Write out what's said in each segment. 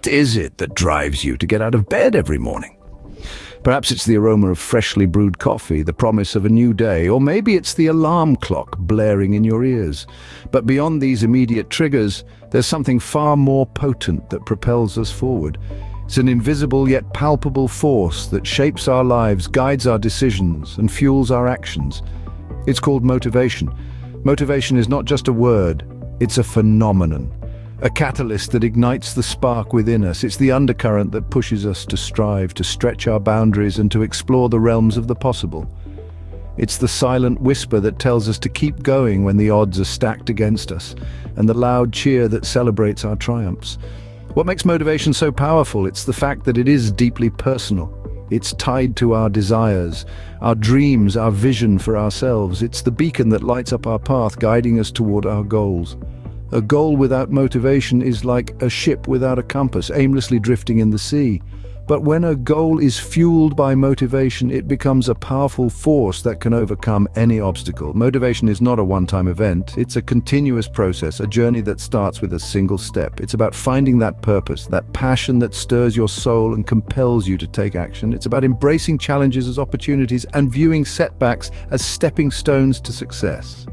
What is it that drives you to get out of bed every morning? Perhaps it's the aroma of freshly brewed coffee, the promise of a new day, or maybe it's the alarm clock blaring in your ears. But beyond these immediate triggers, there's something far more potent that propels us forward. It's an invisible yet palpable force that shapes our lives, guides our decisions, and fuels our actions. It's called motivation. Motivation is not just a word, it's a phenomenon. A catalyst that ignites the spark within us. It's the undercurrent that pushes us to strive, to stretch our boundaries, and to explore the realms of the possible. It's the silent whisper that tells us to keep going when the odds are stacked against us, and the loud cheer that celebrates our triumphs. What makes motivation so powerful? It's the fact that it is deeply personal. It's tied to our desires, our dreams, our vision for ourselves. It's the beacon that lights up our path, guiding us toward our goals. A goal without motivation is like a ship without a compass, aimlessly drifting in the sea. But when a goal is fueled by motivation, it becomes a powerful force that can overcome any obstacle. Motivation is not a one-time event. It's a continuous process, a journey that starts with a single step. It's about finding that purpose, that passion that stirs your soul and compels you to take action. It's about embracing challenges as opportunities and viewing setbacks as stepping stones to success.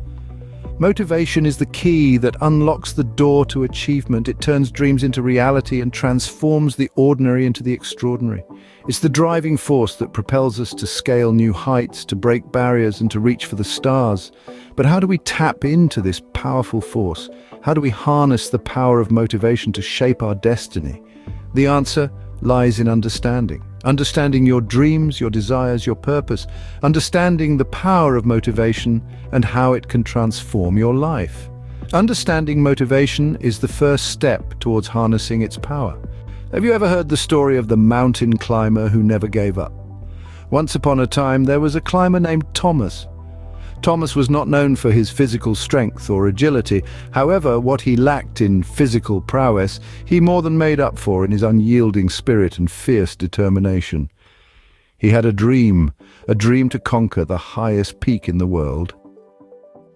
Motivation is the key that unlocks the door to achievement. It turns dreams into reality and transforms the ordinary into the extraordinary. It's the driving force that propels us to scale new heights, to break barriers, and to reach for the stars. But how do we tap into this powerful force? How do we harness the power of motivation to shape our destiny? The answer lies in understanding. Understanding your dreams, your desires, your purpose. Understanding the power of motivation and how it can transform your life. Understanding motivation is the first step towards harnessing its power. Have you ever heard the story of the mountain climber who never gave up? Once upon a time, there was a climber named Thomas. Thomas was not known for his physical strength or agility. However, what he lacked in physical prowess, he more than made up for in his unyielding spirit and fierce determination. He had a dream to conquer the highest peak in the world.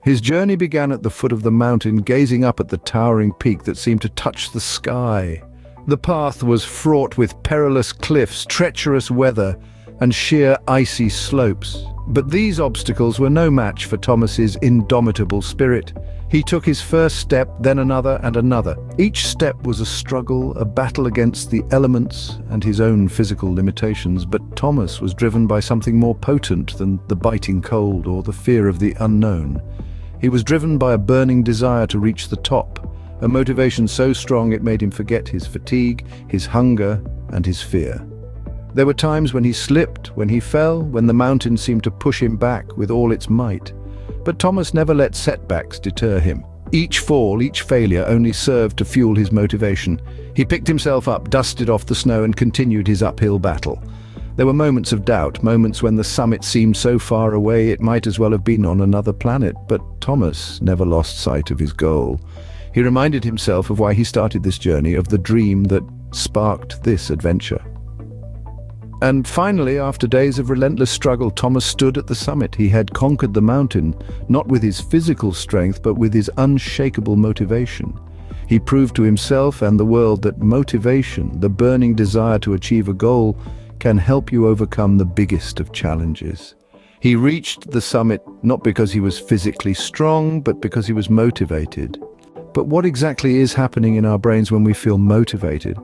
His journey began at the foot of the mountain, gazing up at the towering peak that seemed to touch the sky. The path was fraught with perilous cliffs, treacherous weather, and sheer icy slopes. But these obstacles were no match for Thomas's indomitable spirit. He took his first step, then another and another. Each step was a struggle, a battle against the elements and his own physical limitations. But Thomas was driven by something more potent than the biting cold or the fear of the unknown. He was driven by a burning desire to reach the top, a motivation so strong it made him forget his fatigue, his hunger, and his fear. There were times when he slipped, when he fell, when the mountain seemed to push him back with all its might. But Thomas never let setbacks deter him. Each fall, each failure only served to fuel his motivation. He picked himself up, dusted off the snow, and continued his uphill battle. There were moments of doubt, moments when the summit seemed so far away it might as well have been on another planet. But Thomas never lost sight of his goal. He reminded himself of why he started this journey, of the dream that sparked this adventure. And finally, after days of relentless struggle, Thomas stood at the summit. He had conquered the mountain, not with his physical strength, but with his unshakable motivation. He proved to himself and the world that motivation, the burning desire to achieve a goal, can help you overcome the biggest of challenges. He reached the summit not because he was physically strong, but because he was motivated. But what exactly is happening in our brains when we feel motivated?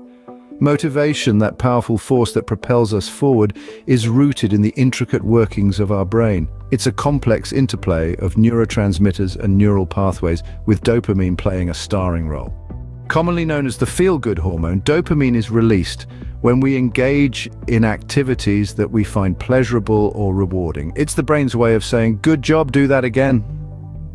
Motivation, that powerful force that propels us forward, is rooted in the intricate workings of our brain. It's a complex interplay of neurotransmitters and neural pathways, with dopamine playing a starring role. Commonly known as the feel-good hormone, dopamine is released when we engage in activities that we find pleasurable or rewarding. It's the brain's way of saying, "Good job, do that again."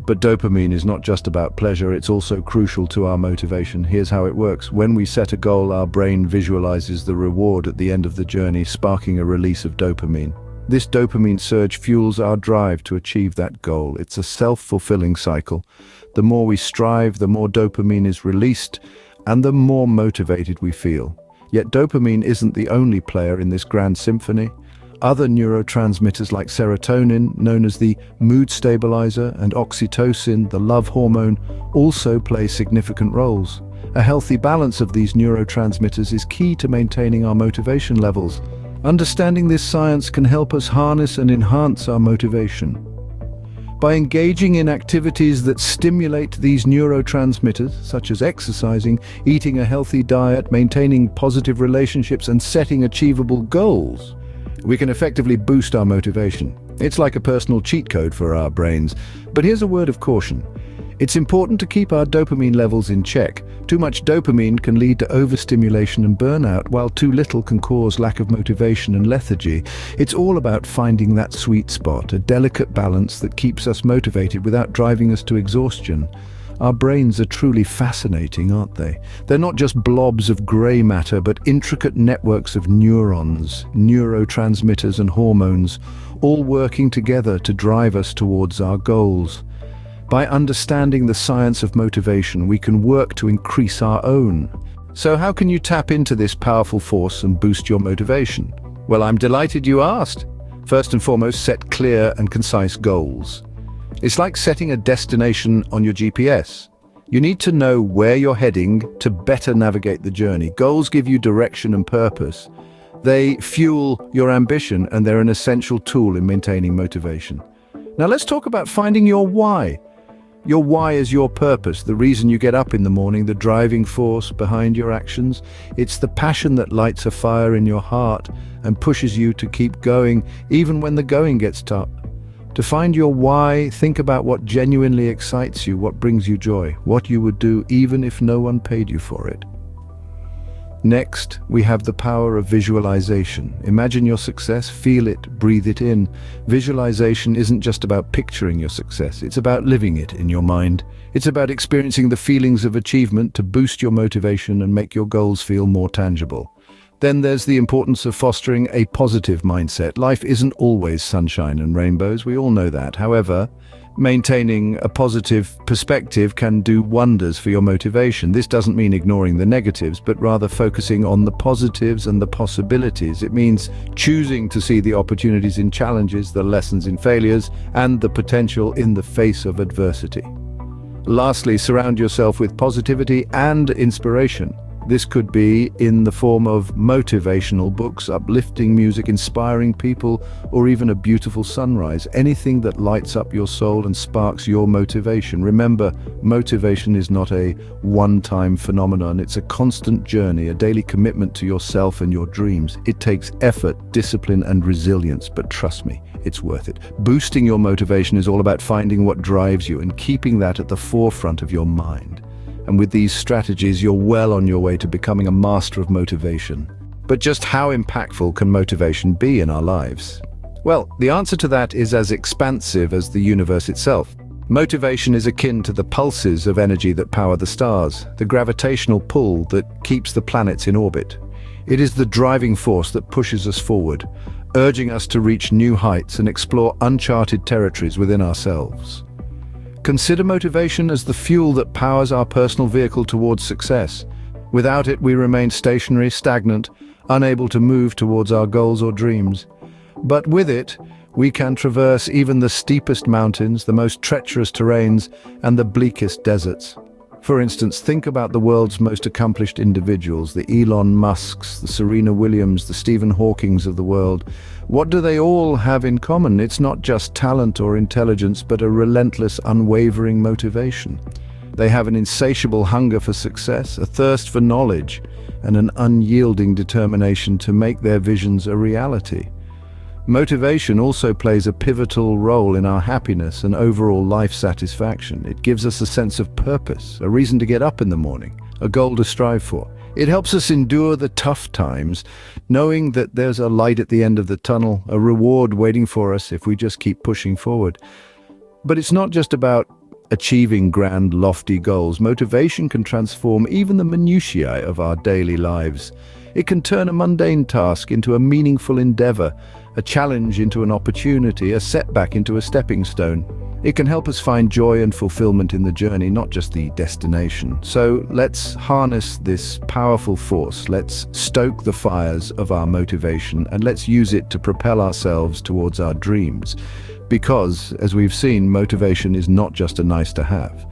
But dopamine is not just about pleasure, it's also crucial to our motivation. Here's how it works. When we set a goal, our brain visualizes the reward at the end of the journey, sparking a release of dopamine. This dopamine surge fuels our drive to achieve that goal. It's a self-fulfilling cycle. The more we strive, the more dopamine is released, and the more motivated we feel. Yet dopamine isn't the only player in this grand symphony. Other neurotransmitters like serotonin, known as the mood stabilizer, and oxytocin, the love hormone, also play significant roles. A healthy balance of these neurotransmitters is key to maintaining our motivation levels. Understanding this science can help us harness and enhance our motivation. By engaging in activities that stimulate these neurotransmitters, such as exercising, eating a healthy diet, maintaining positive relationships, and setting achievable goals, we can effectively boost our motivation. It's like a personal cheat code for our brains. But here's a word of caution. It's important to keep our dopamine levels in check. Too much dopamine can lead to overstimulation and burnout, while too little can cause lack of motivation and lethargy. It's all about finding that sweet spot, a delicate balance that keeps us motivated without driving us to exhaustion. Our brains are truly fascinating, aren't they? They're not just blobs of grey matter, but intricate networks of neurons, neurotransmitters and hormones, all working together to drive us towards our goals. By understanding the science of motivation, we can work to increase our own. So how can you tap into this powerful force and boost your motivation? Well, I'm delighted you asked. First and foremost, set clear and concise goals. It's like setting a destination on your GPS. You need to know where you're heading to better navigate the journey. Goals give you direction and purpose. They fuel your ambition, and they're an essential tool in maintaining motivation. Now let's talk about finding your why. Your why is your purpose, the reason you get up in the morning, the driving force behind your actions. It's the passion that lights a fire in your heart and pushes you to keep going, even when the going gets tough. To find your why, think about what genuinely excites you, what brings you joy, what you would do even if no one paid you for it. Next, we have the power of visualization. Imagine your success, feel it, breathe it in. Visualization isn't just about picturing your success, it's about living it in your mind. It's about experiencing the feelings of achievement to boost your motivation and make your goals feel more tangible. Then there's the importance of fostering a positive mindset. Life isn't always sunshine and rainbows, we all know that. However, maintaining a positive perspective can do wonders for your motivation. This doesn't mean ignoring the negatives, but rather focusing on the positives and the possibilities. It means choosing to see the opportunities in challenges, the lessons in failures, and the potential in the face of adversity. Lastly, surround yourself with positivity and inspiration. This could be in the form of motivational books, uplifting music, inspiring people, or even a beautiful sunrise. Anything that lights up your soul and sparks your motivation. Remember, motivation is not a one-time phenomenon. It's a constant journey, a daily commitment to yourself and your dreams. It takes effort, discipline, and resilience, but trust me, it's worth it. Boosting your motivation is all about finding what drives you and keeping that at the forefront of your mind. And with these strategies, you're well on your way to becoming a master of motivation. But just how impactful can motivation be in our lives? Well, the answer to that is as expansive as the universe itself. Motivation is akin to the pulses of energy that power the stars, the gravitational pull that keeps the planets in orbit. It is the driving force that pushes us forward, urging us to reach new heights and explore uncharted territories within ourselves. Consider motivation as the fuel that powers our personal vehicle towards success. Without it, we remain stationary, stagnant, unable to move towards our goals or dreams. But with it, we can traverse even the steepest mountains, the most treacherous terrains, and the bleakest deserts. For instance, think about the world's most accomplished individuals, the Elon Musks, the Serena Williams, the Stephen Hawkings of the world. What do they all have in common? It's not just talent or intelligence, but a relentless, unwavering motivation. They have an insatiable hunger for success, a thirst for knowledge, and an unyielding determination to make their visions a reality. Motivation also plays a pivotal role in our happiness and overall life satisfaction. It gives us a sense of purpose, a reason to get up in the morning, a goal to strive for. It helps us endure the tough times, knowing that there's a light at the end of the tunnel, a reward waiting for us if we just keep pushing forward. But it's not just about achieving grand, lofty goals. Motivation can transform even the minutiae of our daily lives. It can turn a mundane task into a meaningful endeavor, a challenge into an opportunity, a setback into a stepping stone. It can help us find joy and fulfillment in the journey, not just the destination. So let's harness this powerful force. Let's stoke the fires of our motivation, and let's use it to propel ourselves towards our dreams. Because, as we've seen, motivation is not just a nice to have.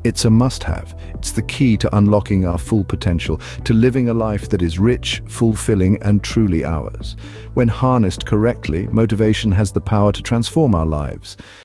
It's a must-have. It's the key to unlocking our full potential, to living a life that is rich, fulfilling, and truly ours. When harnessed correctly, motivation has the power to transform our lives.